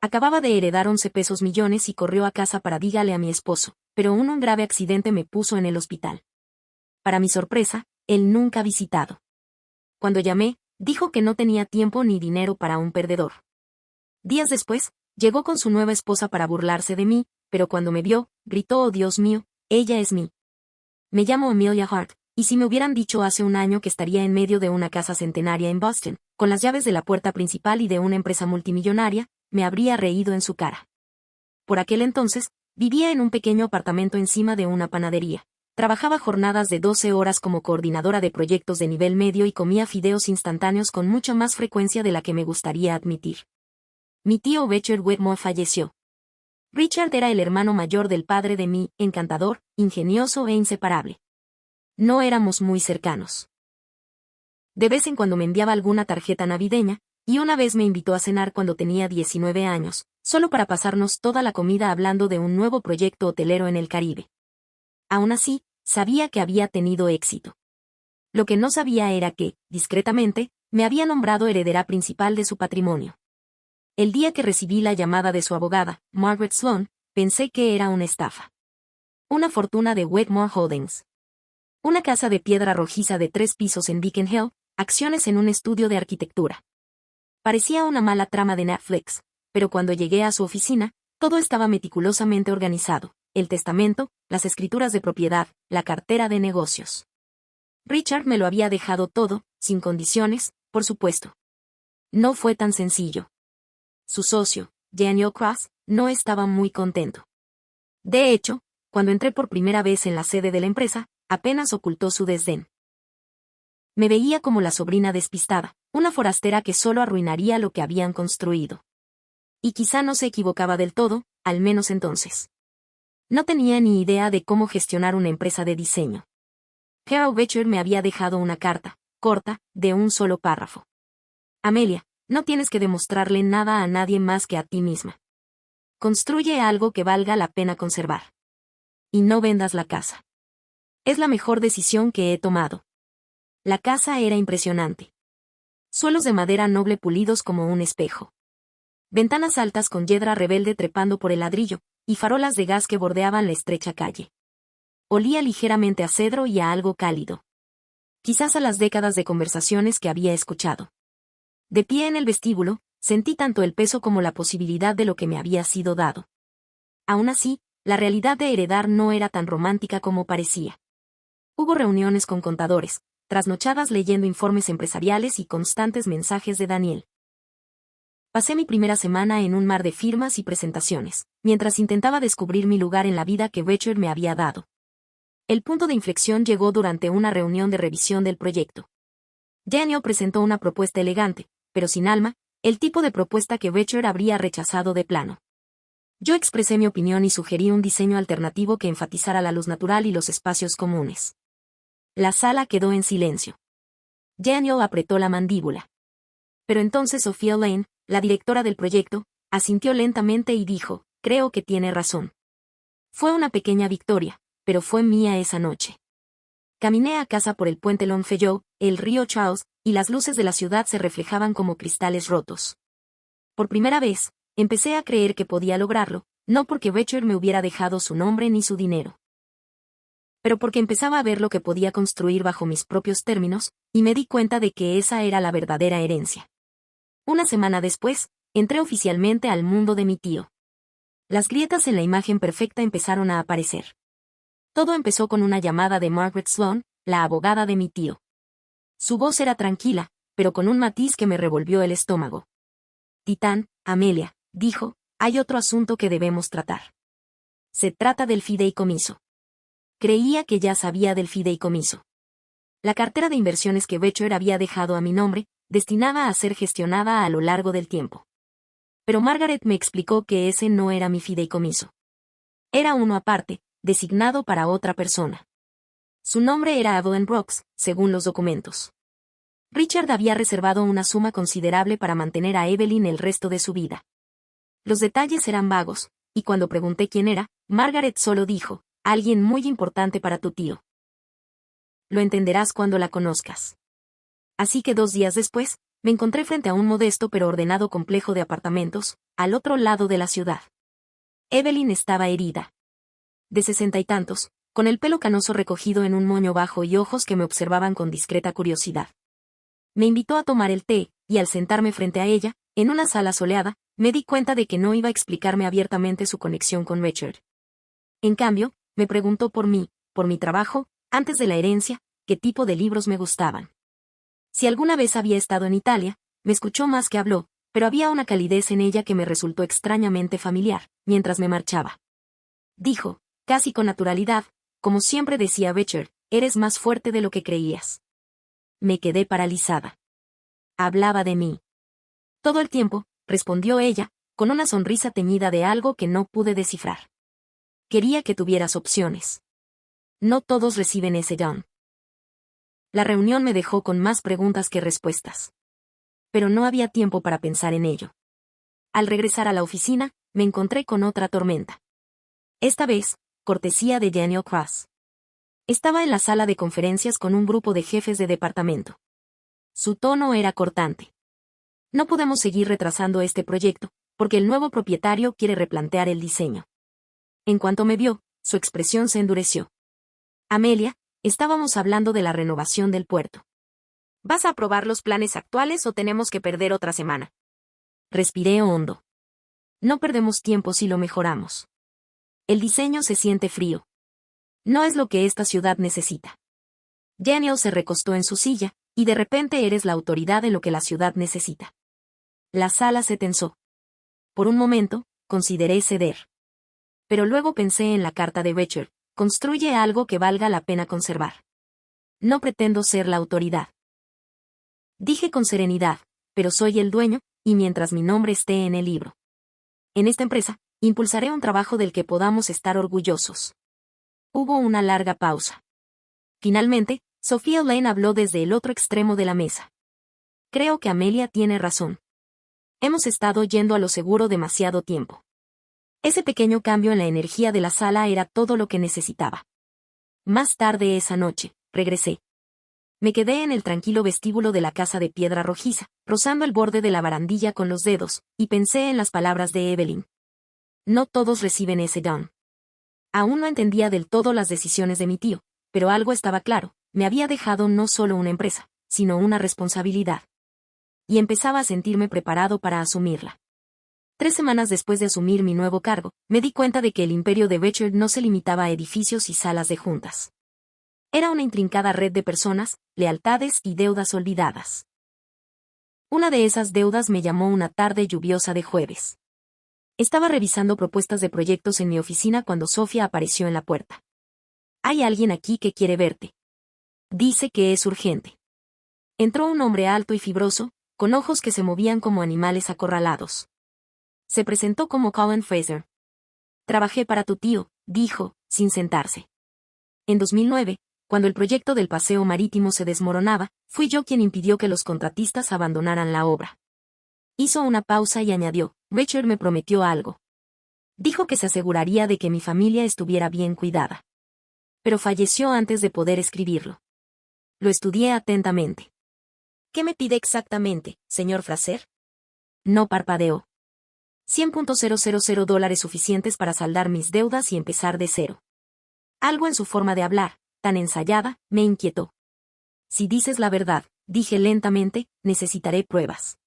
Acababa de heredar 11 pesos millones y corrió a casa para dígale a mi esposo, pero un grave accidente me puso en el hospital. Para mi sorpresa, él nunca ha visitado. Cuando llamé, dijo que no tenía tiempo ni dinero para un perdedor. Días después, llegó con su nueva esposa para burlarse de mí, pero cuando me vio, gritó: «Oh Dios mío, ella es mí. Me llamo Amelia Hart, y si me hubieran dicho hace un año que estaría en medio de una casa centenaria en Boston, con las llaves de la puerta principal y de una empresa multimillonaria, me habría reído en su cara». Por aquel entonces, vivía en un pequeño apartamento encima de una panadería. Trabajaba jornadas de 12 horas como coordinadora de proyectos de nivel medio y comía fideos instantáneos con mucha más frecuencia de la que me gustaría admitir. Mi tío Richard Whitmore falleció. Richard era el hermano mayor del padre de mí, encantador, ingenioso e inseparable. No éramos muy cercanos. De vez en cuando me enviaba alguna tarjeta navideña, y una vez me invitó a cenar cuando tenía 19 años, solo para pasarnos toda la comida hablando de un nuevo proyecto hotelero en el Caribe. Aún así, sabía que había tenido éxito. Lo que no sabía era que, discretamente, me había nombrado heredera principal de su patrimonio. El día que recibí la llamada de su abogada, Margaret Sloan, pensé que era una estafa. Una fortuna de Whitmore Holdings. Una casa de piedra rojiza de 3 pisos en Beacon Hill, acciones en un estudio de arquitectura. Parecía una mala trama de Netflix, pero cuando llegué a su oficina, todo estaba meticulosamente organizado: el testamento, las escrituras de propiedad, la cartera de negocios. Richard me lo había dejado todo, sin condiciones, por supuesto. No fue tan sencillo. Su socio, Daniel Cross, no estaba muy contento. De hecho, cuando entré por primera vez en la sede de la empresa, apenas ocultó su desdén. Me veía como la sobrina despistada, una forastera que solo arruinaría lo que habían construido. Y quizá no se equivocaba del todo, al menos entonces. No tenía ni idea de cómo gestionar una empresa de diseño. Harold Becher me había dejado una carta, corta, de un solo párrafo. Amelia, no tienes que demostrarle nada a nadie más que a ti misma. Construye algo que valga la pena conservar. Y no vendas la casa. Es la mejor decisión que he tomado. La casa era impresionante. Suelos de madera noble pulidos como un espejo. Ventanas altas con yedra rebelde trepando por el ladrillo, y farolas de gas que bordeaban la estrecha calle. Olía ligeramente a cedro y a algo cálido. Quizás a las décadas de conversaciones que había escuchado. De pie en el vestíbulo, sentí tanto el peso como la posibilidad de lo que me había sido dado. Aún así, la realidad de heredar no era tan romántica como parecía. Hubo reuniones con contadores, trasnochadas leyendo informes empresariales y constantes mensajes de Daniel. Pasé mi primera semana en un mar de firmas y presentaciones, mientras intentaba descubrir mi lugar en la vida que Richard me había dado. El punto de inflexión llegó durante una reunión de revisión del proyecto. Daniel presentó una propuesta elegante, pero sin alma, el tipo de propuesta que Richard habría rechazado de plano. Yo expresé mi opinión y sugerí un diseño alternativo que enfatizara la luz natural y los espacios comunes. La sala quedó en silencio. Daniel apretó la mandíbula. Pero entonces Sophia Lane, la directora del proyecto, asintió lentamente y dijo: «Creo que tiene razón». Fue una pequeña victoria, pero fue mía esa noche. Caminé a casa por el puente Longfellow, el río Charles, y las luces de la ciudad se reflejaban como cristales rotos. Por primera vez, empecé a creer que podía lograrlo, no porque Richard me hubiera dejado su nombre ni su dinero, pero porque empezaba a ver lo que podía construir bajo mis propios términos, y me di cuenta de que esa era la verdadera herencia. Una semana después, entré oficialmente al mundo de mi tío. Las grietas en la imagen perfecta empezaron a aparecer. Todo empezó con una llamada de Margaret Sloan, la abogada de mi tío. Su voz era tranquila, pero con un matiz que me revolvió el estómago. «Titán, Amelia», dijo, «hay otro asunto que debemos tratar. Se trata del fideicomiso». Creía que ya sabía del fideicomiso. La cartera de inversiones que Richard había dejado a mi nombre, destinada a ser gestionada a lo largo del tiempo. Pero Margaret me explicó que ese no era mi fideicomiso. Era uno aparte, designado para otra persona. Su nombre era Evelyn Brooks, según los documentos. Richard había reservado una suma considerable para mantener a Evelyn el resto de su vida. Los detalles eran vagos, y cuando pregunté quién era, Margaret solo dijo: «Alguien muy importante para tu tío. Lo entenderás cuando la conozcas». Así que 2 días después, me encontré frente a un modesto pero ordenado complejo de apartamentos, al otro lado de la ciudad. Evelyn estaba herida. De 60 y tantos, con el pelo canoso recogido en un moño bajo y ojos que me observaban con discreta curiosidad. Me invitó a tomar el té, y al sentarme frente a ella, en una sala soleada, me di cuenta de que no iba a explicarme abiertamente su conexión con Richard. En cambio, me preguntó por mí, por mi trabajo, antes de la herencia, qué tipo de libros me gustaban. Si alguna vez había estado en Italia, me escuchó más que habló, pero había una calidez en ella que me resultó extrañamente familiar, mientras me marchaba. Dijo, casi con naturalidad, como siempre decía Richard, eres más fuerte de lo que creías. Me quedé paralizada. Hablaba de mí. Todo el tiempo, respondió ella, con una sonrisa teñida de algo que no pude descifrar. Quería que tuvieras opciones. No todos reciben ese don. La reunión me dejó con más preguntas que respuestas. Pero no había tiempo para pensar en ello. Al regresar a la oficina, me encontré con otra tormenta. Esta vez, cortesía de Daniel Cross. Estaba en la sala de conferencias con un grupo de jefes de departamento. Su tono era cortante. No podemos seguir retrasando este proyecto, porque el nuevo propietario quiere replantear el diseño. En cuanto me vio, su expresión se endureció. Amelia, estábamos hablando de la renovación del puerto. ¿Vas a aprobar los planes actuales o tenemos que perder otra semana? Respiré hondo. No perdemos tiempo si lo mejoramos. El diseño se siente frío. No es lo que esta ciudad necesita. Daniel se recostó en su silla, y de repente eres la autoridad de lo que la ciudad necesita. La sala se tensó. Por un momento, consideré ceder. Pero luego pensé en la carta de Richard, construye algo que valga la pena conservar. No pretendo ser la autoridad. Dije con serenidad, pero soy el dueño, y mientras mi nombre esté en el libro. En esta empresa, impulsaré un trabajo del que podamos estar orgullosos. Hubo una larga pausa. Finalmente, Sophia Lane habló desde el otro extremo de la mesa. Creo que Amelia tiene razón. Hemos estado yendo a lo seguro demasiado tiempo. Ese pequeño cambio en la energía de la sala era todo lo que necesitaba. Más tarde esa noche, regresé. Me quedé en el tranquilo vestíbulo de la casa de piedra rojiza, rozando el borde de la barandilla con los dedos, y pensé en las palabras de Evelyn. No todos reciben ese don. Aún no entendía del todo las decisiones de mi tío, pero algo estaba claro, me había dejado no solo una empresa, sino una responsabilidad. Y empezaba a sentirme preparado para asumirla. 3 semanas después de asumir mi nuevo cargo, me di cuenta de que el imperio de Richard no se limitaba a edificios y salas de juntas. Era una intrincada red de personas, lealtades y deudas olvidadas. Una de esas deudas me llamó una tarde lluviosa de jueves. Estaba revisando propuestas de proyectos en mi oficina cuando Sofía apareció en la puerta. Hay alguien aquí que quiere verte. Dice que es urgente. Entró un hombre alto y fibroso, con ojos que se movían como animales acorralados. Se presentó como Colin Fraser. Trabajé para tu tío, dijo, sin sentarse. En 2009, cuando el proyecto del paseo marítimo se desmoronaba, fui yo quien impidió que los contratistas abandonaran la obra. Hizo una pausa y añadió, Richard me prometió algo. Dijo que se aseguraría de que mi familia estuviera bien cuidada. Pero falleció antes de poder escribirlo. Lo estudié atentamente. ¿Qué me pide exactamente, señor Fraser? No parpadeó. $100,000 suficientes para saldar mis deudas y empezar de cero. Algo en su forma de hablar, tan ensayada, me inquietó. Si dices la verdad, dije lentamente, necesitaré pruebas.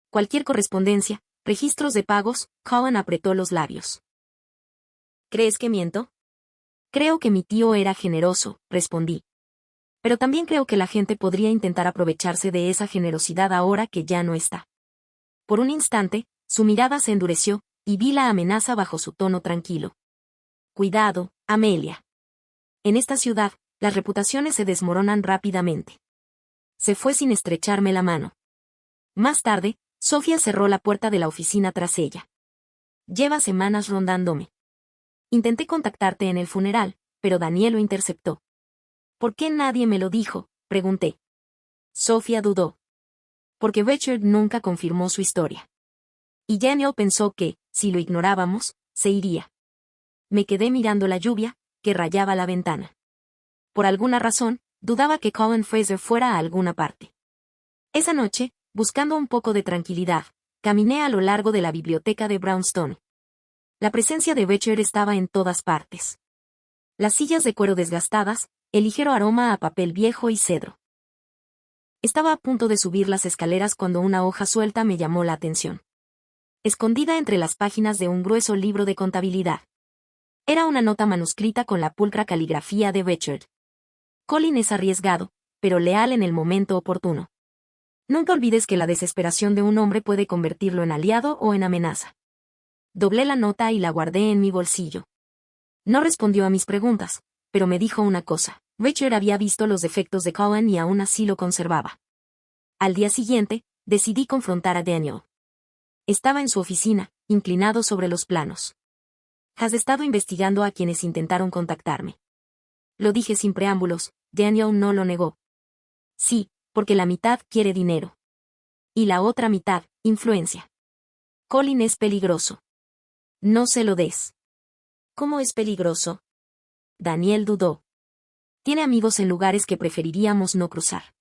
Cualquier correspondencia, registros de pagos, Colin apretó los labios. ¿Crees que miento? Creo que mi tío era generoso, respondí. Pero también creo que la gente podría intentar aprovecharse de esa generosidad ahora que ya no está. Por un instante, su mirada se endureció, y vi la amenaza bajo su tono tranquilo. Cuidado, Amelia. En esta ciudad, las reputaciones se desmoronan rápidamente. Se fue sin estrecharme la mano. Más tarde, Sofía cerró la puerta de la oficina tras ella. Lleva semanas rondándome. Intenté contactarte en el funeral, pero Daniel lo interceptó. ¿Por qué nadie me lo dijo?, pregunté. Sofía dudó. Porque Richard nunca confirmó su historia. Y Daniel pensó que, si lo ignorábamos, se iría. Me quedé mirando la lluvia, que rayaba la ventana. Por alguna razón, dudaba que Colin Fraser fuera a alguna parte. Esa noche, buscando un poco de tranquilidad, caminé a lo largo de la biblioteca de Brownstone. La presencia de Beecher estaba en todas partes. Las sillas de cuero desgastadas, el ligero aroma a papel viejo y cedro. Estaba a punto de subir las escaleras cuando una hoja suelta me llamó la atención. Escondida entre las páginas de un grueso libro de contabilidad. Era una nota manuscrita con la pulcra caligrafía de Beecher. Colin es arriesgado, pero leal en el momento oportuno. Nunca olvides que la desesperación de un hombre puede convertirlo en aliado o en amenaza. Doblé la nota y la guardé en mi bolsillo. No respondió a mis preguntas, pero me dijo una cosa. Beecher había visto los defectos de Colin y aún así lo conservaba. Al día siguiente, decidí confrontar a Daniel. Estaba en su oficina, inclinado sobre los planos. Has estado investigando a quienes intentaron contactarme. Lo dije sin preámbulos, Daniel no lo negó. Sí, porque la mitad quiere dinero. Y la otra mitad, influencia. Colin es peligroso. No se lo des. ¿Cómo es peligroso? Daniel dudó. Tiene amigos en lugares que preferiríamos no cruzar.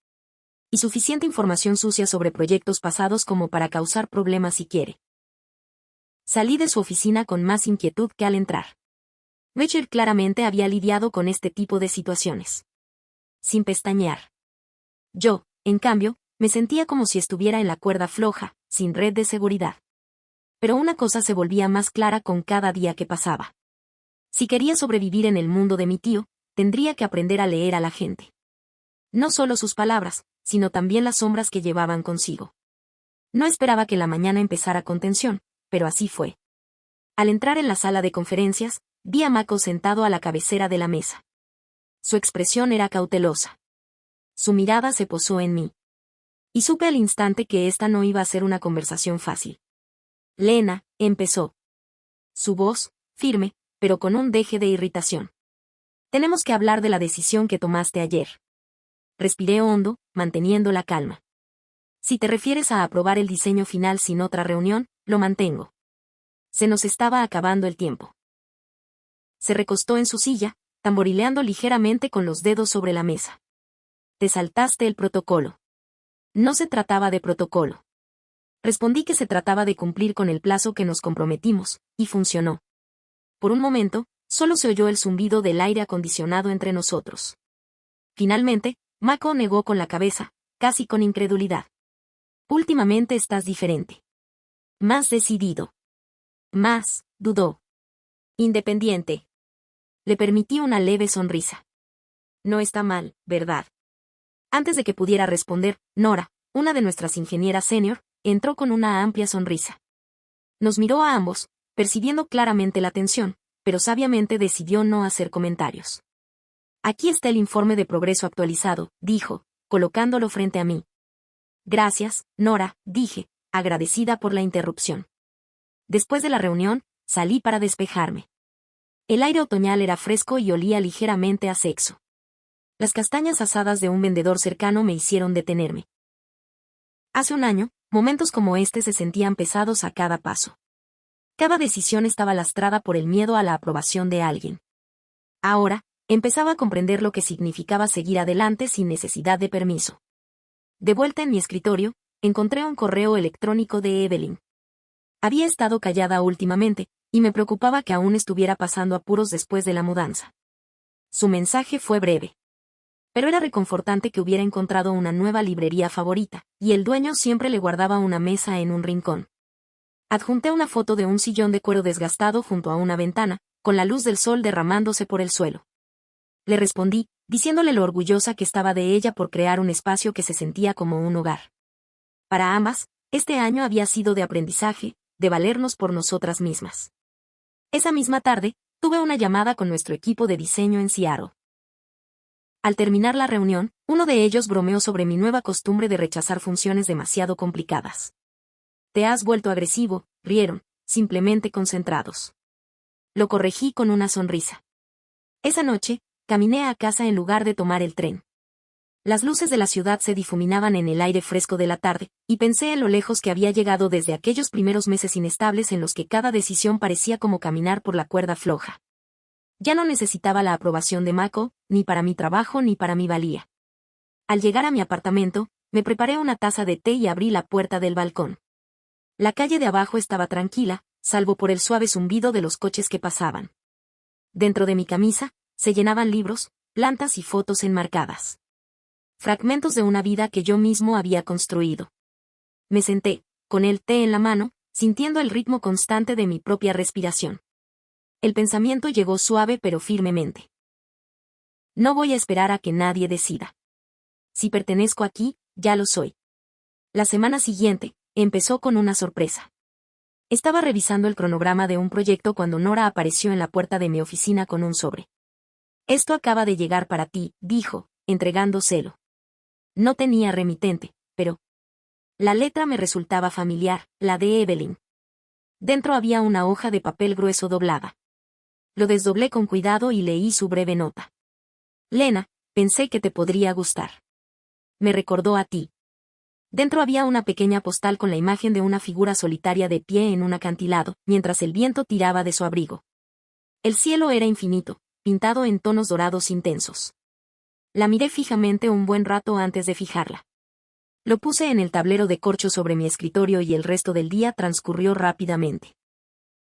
Y suficiente información sucia sobre proyectos pasados como para causar problemas si quiere. Salí de su oficina con más inquietud que al entrar. Beecher claramente había lidiado con este tipo de situaciones. Sin pestañear. Yo, en cambio, me sentía como si estuviera en la cuerda floja, sin red de seguridad. Pero una cosa se volvía más clara con cada día que pasaba. Si quería sobrevivir en el mundo de mi tío, tendría que aprender a leer a la gente. No solo sus palabras, sino también las sombras que llevaban consigo. No esperaba que la mañana empezara con tensión, pero así fue. Al entrar en la sala de conferencias, vi a Mako sentado a la cabecera de la mesa. Su expresión era cautelosa. Su mirada se posó en mí. Y supe al instante que esta no iba a ser una conversación fácil. Lena, empezó. Su voz, firme, pero con un deje de irritación. Tenemos que hablar de la decisión que tomaste ayer. Respiré hondo, manteniendo la calma. Si te refieres a aprobar el diseño final sin otra reunión, lo mantengo. Se nos estaba acabando el tiempo. Se recostó en su silla, tamborileando ligeramente con los dedos sobre la mesa. Te saltaste el protocolo. No se trataba de protocolo. Respondí que se trataba de cumplir con el plazo que nos comprometimos, y funcionó. Por un momento, solo se oyó el zumbido del aire acondicionado entre nosotros. Finalmente, Mako negó con la cabeza, casi con incredulidad. Últimamente estás diferente. Más decidido. Más, dudó. Independiente. Le permití una leve sonrisa. No está mal, ¿verdad? Antes de que pudiera responder, Nora, una de nuestras ingenieras senior, entró con una amplia sonrisa. Nos miró a ambos, percibiendo claramente la tensión, pero sabiamente decidió no hacer comentarios. Aquí está el informe de progreso actualizado, dijo, colocándolo frente a mí. Gracias, Nora, dije, agradecida por la interrupción. Después de la reunión, salí para despejarme. El aire otoñal era fresco y olía ligeramente a sexo. Las castañas asadas de un vendedor cercano me hicieron detenerme. Hace un año, momentos como este se sentían pesados a cada paso. Cada decisión estaba lastrada por el miedo a la aprobación de alguien. Ahora, empezaba a comprender lo que significaba seguir adelante sin necesidad de permiso. De vuelta en mi escritorio, encontré un correo electrónico de Evelyn. Había estado callada últimamente, y me preocupaba que aún estuviera pasando apuros después de la mudanza. Su mensaje fue breve. Pero era reconfortante que hubiera encontrado una nueva librería favorita, y el dueño siempre le guardaba una mesa en un rincón. Adjunté una foto de un sillón de cuero desgastado junto a una ventana, con la luz del sol derramándose por el suelo. Le respondí, diciéndole lo orgullosa que estaba de ella por crear un espacio que se sentía como un hogar. Para ambas, este año había sido de aprendizaje, de valernos por nosotras mismas. Esa misma tarde, tuve una llamada con nuestro equipo de diseño en Seattle. Al terminar la reunión, uno de ellos bromeó sobre mi nueva costumbre de rechazar funciones demasiado complicadas. Te has vuelto agresivo, rieron, simplemente concentrados. Lo corregí con una sonrisa. Esa noche, caminé a casa en lugar de tomar el tren. Las luces de la ciudad se difuminaban en el aire fresco de la tarde, y pensé en lo lejos que había llegado desde aquellos primeros meses inestables en los que cada decisión parecía como caminar por la cuerda floja. Ya no necesitaba la aprobación de Mako, ni para mi trabajo ni para mi valía. Al llegar a mi apartamento, Me preparé una taza de té y abrí la puerta del balcón. La calle de abajo estaba tranquila, salvo por el suave zumbido de los coches que pasaban. Dentro de mi camisa, se llenaban libros, plantas y fotos enmarcadas. Fragmentos de una vida que yo mismo había construido. Me senté, con el té en la mano, sintiendo el ritmo constante de mi propia respiración. El pensamiento llegó suave pero firmemente. No voy a esperar a que nadie decida. Si pertenezco aquí, ya lo soy. La semana siguiente, empezó con una sorpresa. Estaba revisando el cronograma de un proyecto cuando Nora apareció en la puerta de mi oficina con un sobre. Esto acaba de llegar para ti, dijo, entregándoselo. No tenía remitente, pero la letra me resultaba familiar, la de Evelyn. Dentro había una hoja de papel grueso doblada. Lo desdoblé con cuidado y leí su breve nota. Lena, pensé que te podría gustar. Me recordó a ti. Dentro había una pequeña postal con la imagen de una figura solitaria de pie en un acantilado, mientras el viento tiraba de su abrigo. El cielo era infinito, pintado en tonos dorados intensos. La miré fijamente un buen rato antes de fijarla. Lo puse en el tablero de corcho sobre mi escritorio y el resto del día transcurrió rápidamente.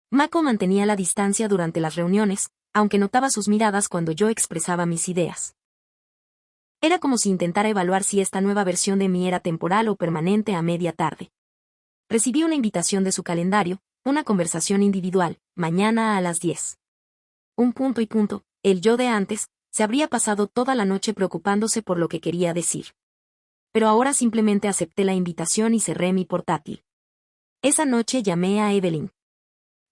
Mako mantenía la distancia durante las reuniones, aunque notaba sus miradas cuando yo expresaba mis ideas. Era como si intentara evaluar si esta nueva versión de mí era temporal o permanente a media tarde. Recibí una invitación de su calendario, una conversación individual, mañana a las 10. Un punto y punto, el yo de antes, se habría pasado toda la noche preocupándose por lo que quería decir. Pero ahora simplemente acepté la invitación y cerré mi portátil. Esa noche llamé a Evelyn.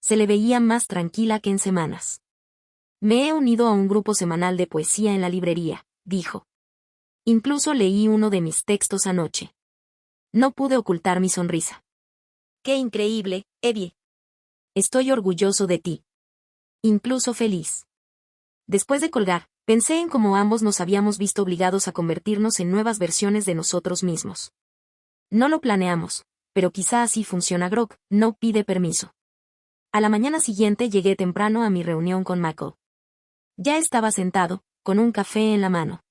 Se le veía más tranquila que en semanas. Me he unido a un grupo semanal de poesía en la librería, dijo. Incluso leí uno de mis textos anoche. No pude ocultar mi sonrisa. ¡Qué increíble, Evie! Estoy orgulloso de ti. Incluso feliz. Después de colgar, pensé en cómo ambos nos habíamos visto obligados a convertirnos en nuevas versiones de nosotros mismos. No lo planeamos, pero quizá así funciona Grok, no pide permiso. A la mañana siguiente llegué temprano a mi reunión con Mako. Ya estaba sentado, con un café en la mano.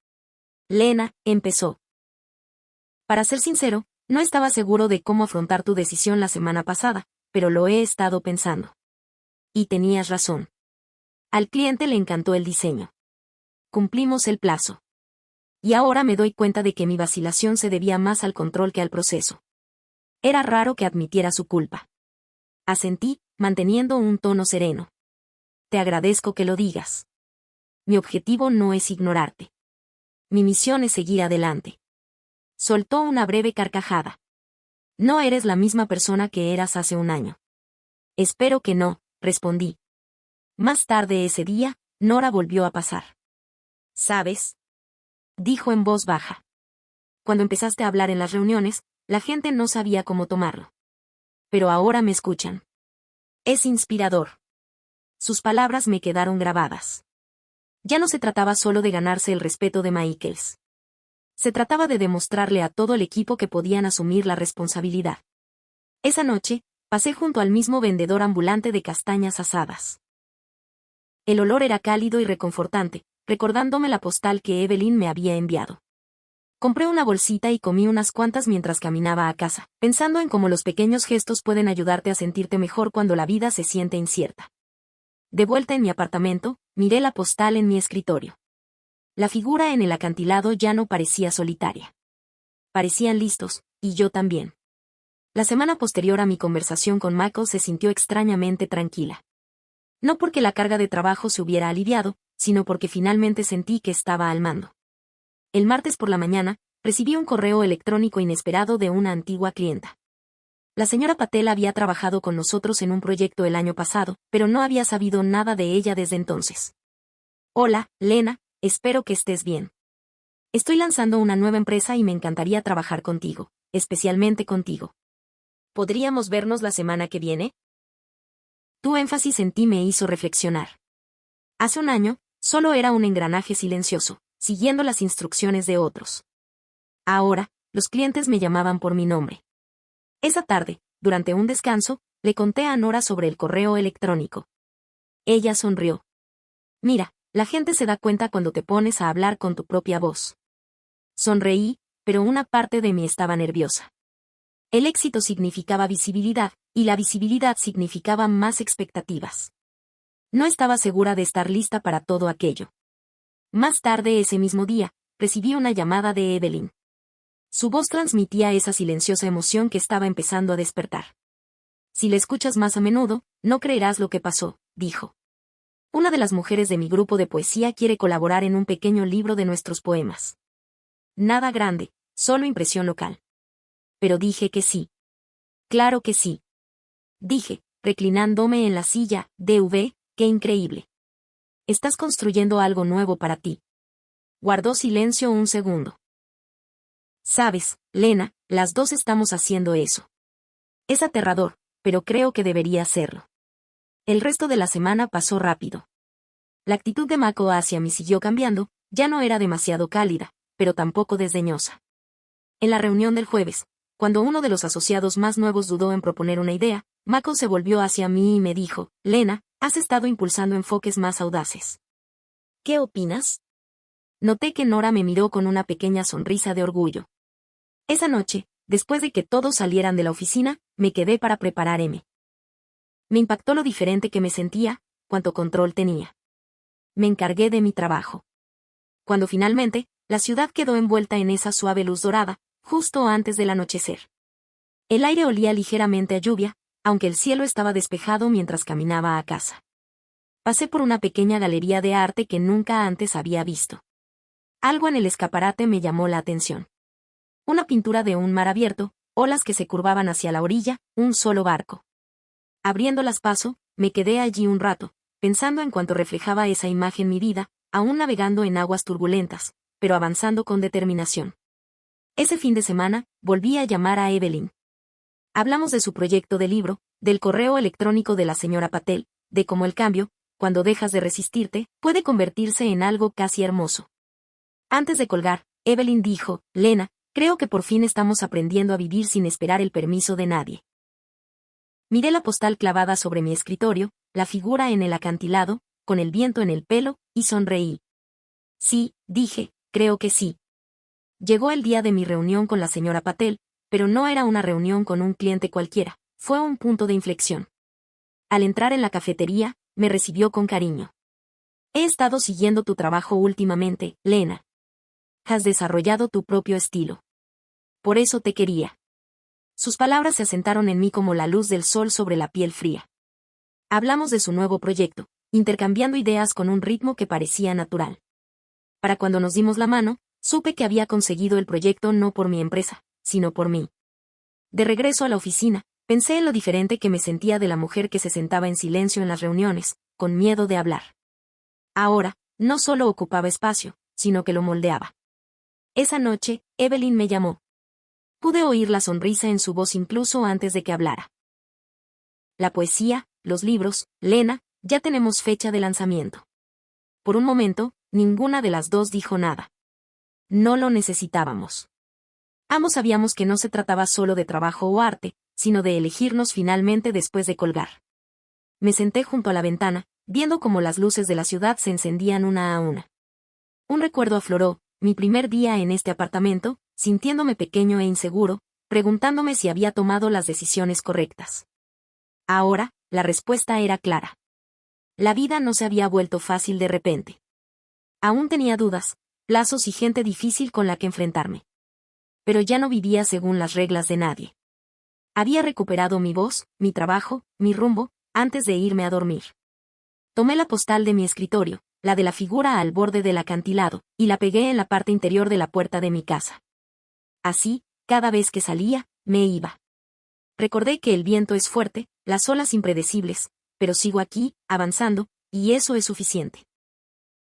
Lena, empezó. Para ser sincero, no estaba seguro de cómo afrontar tu decisión la semana pasada, pero lo he estado pensando. Y tenías razón. Al cliente le encantó el diseño. Cumplimos el plazo. Y ahora me doy cuenta de que mi vacilación se debía más al control que al proceso. Era raro que admitiera su culpa. Asentí, manteniendo un tono sereno. Te agradezco que lo digas. Mi objetivo no es ignorarte. Mi misión es seguir adelante. Soltó una breve carcajada. No eres la misma persona que eras hace un año. Espero que no, respondí. Más tarde ese día, Nora volvió a pasar. ¿Sabes? Dijo en voz baja. Cuando empezaste a hablar en las reuniones, la gente no sabía cómo tomarlo. Pero ahora me escuchan. Es inspirador. Sus palabras me quedaron grabadas. Ya no se trataba solo de ganarse el respeto de Michaels. Se trataba de demostrarle a todo el equipo que podían asumir la responsabilidad. Esa noche, pasé junto al mismo vendedor ambulante de castañas asadas. El olor era cálido y reconfortante, recordándome la postal que Evelyn me había enviado. Compré una bolsita y comí unas cuantas mientras caminaba a casa, pensando en cómo los pequeños gestos pueden ayudarte a sentirte mejor cuando la vida se siente incierta. De vuelta en mi apartamento, miré la postal en mi escritorio. La figura en el acantilado ya no parecía solitaria. Parecían listos, y yo también. La semana posterior a mi conversación con Michael se sintió extrañamente tranquila. No porque la carga de trabajo se hubiera aliviado, sino porque finalmente sentí que estaba al mando. El martes por la mañana, recibí un correo electrónico inesperado de una antigua clienta. La señora Patel había trabajado con nosotros en un proyecto el año pasado, pero no había sabido nada de ella desde entonces. Hola, Lena, espero que estés bien. Estoy lanzando una nueva empresa y me encantaría trabajar contigo, especialmente contigo. ¿Podríamos vernos la semana que viene? Tu énfasis en ti me hizo reflexionar. Hace un año, solo era un engranaje silencioso, siguiendo las instrucciones de otros. Ahora, los clientes me llamaban por mi nombre. Esa tarde, durante un descanso, le conté a Nora sobre el correo electrónico. Ella sonrió. Mira, la gente se da cuenta cuando te pones a hablar con tu propia voz. Sonreí, pero una parte de mí estaba nerviosa. El éxito significaba visibilidad, y la visibilidad significaba más expectativas. No estaba segura de estar lista para todo aquello. Más tarde ese mismo día, recibí una llamada de Evelyn. Su voz transmitía esa silenciosa emoción que estaba empezando a despertar. Si la escuchas más a menudo, no creerás lo que pasó, dijo. Una de las mujeres de mi grupo de poesía quiere colaborar en un pequeño libro de nuestros poemas. Nada grande, solo impresión local. Pero dije que sí. Claro que sí. Dije, reclinándome en la silla, qué increíble. Estás construyendo algo nuevo para ti. Guardó silencio un segundo. Sabes, Lena, las dos estamos haciendo eso. Es aterrador, pero creo que debería hacerlo. El resto de la semana pasó rápido. La actitud de Mako hacia mí siguió cambiando, ya no era demasiado cálida, pero tampoco desdeñosa. En la reunión del jueves, cuando uno de los asociados más nuevos dudó en proponer una idea, Mako se volvió hacia mí y me dijo, Lena, has estado impulsando enfoques más audaces. ¿Qué opinas? Noté que Nora me miró con una pequeña sonrisa de orgullo. Esa noche, después de que todos salieran de la oficina, me quedé para preparar M. Me impactó lo diferente que me sentía, cuánto control tenía. Me encargué de mi trabajo. Cuando finalmente, la ciudad quedó envuelta en esa suave luz dorada, justo antes del anochecer. El aire olía ligeramente a lluvia, aunque el cielo estaba despejado mientras caminaba a casa. Pasé por una pequeña galería de arte que nunca antes había visto. Algo en el escaparate me llamó la atención. Una pintura de un mar abierto, olas que se curvaban hacia la orilla, un solo barco. Abriéndolas paso, me quedé allí un rato, pensando en cuánto reflejaba esa imagen mi vida, aún navegando en aguas turbulentas, pero avanzando con determinación. Ese fin de semana, volví a llamar a Evelyn. Hablamos de su proyecto de libro, del correo electrónico de la señora Patel, de cómo el cambio, cuando dejas de resistirte, puede convertirse en algo casi hermoso. Antes de colgar, Evelyn dijo, Lena, creo que por fin estamos aprendiendo a vivir sin esperar el permiso de nadie. Miré la postal clavada sobre mi escritorio, la figura en el acantilado, con el viento en el pelo, y sonreí. Sí, dije, creo que sí. Llegó el día de mi reunión con la señora Patel, pero no era una reunión con un cliente cualquiera, fue un punto de inflexión. Al entrar en la cafetería, me recibió con cariño. He estado siguiendo tu trabajo últimamente, Lena. Has desarrollado tu propio estilo. Por eso te quería. Sus palabras se asentaron en mí como la luz del sol sobre la piel fría. Hablamos de su nuevo proyecto, intercambiando ideas con un ritmo que parecía natural. Para cuando nos dimos la mano, supe que había conseguido el proyecto no por mi empresa, sino por mí. De regreso a la oficina, pensé en lo diferente que me sentía de la mujer que se sentaba en silencio en las reuniones, con miedo de hablar. Ahora, no solo ocupaba espacio, sino que lo moldeaba. Esa noche, Evelyn me llamó. Pude oír la sonrisa en su voz incluso antes de que hablara. La poesía, los libros, Lena, ya tenemos fecha de lanzamiento. Por un momento, ninguna de las dos dijo nada. No lo necesitábamos. Ambos sabíamos que no se trataba solo de trabajo o arte, sino de elegirnos finalmente después de colgar. Me senté junto a la ventana, viendo cómo las luces de la ciudad se encendían una a una. Un recuerdo afloró, mi primer día en este apartamento, sintiéndome pequeño e inseguro, preguntándome si había tomado las decisiones correctas. Ahora, la respuesta era clara. La vida no se había vuelto fácil de repente. Aún tenía dudas, plazos y gente difícil con la que enfrentarme. Pero ya no vivía según las reglas de nadie. Había recuperado mi voz, mi trabajo, mi rumbo, antes de irme a dormir. Tomé la postal de mi escritorio, la de la figura al borde del acantilado, y la pegué en la parte interior de la puerta de mi casa. Así, cada vez que salía, me iba. Recordé que el viento es fuerte, las olas impredecibles, pero sigo aquí, avanzando, y eso es suficiente.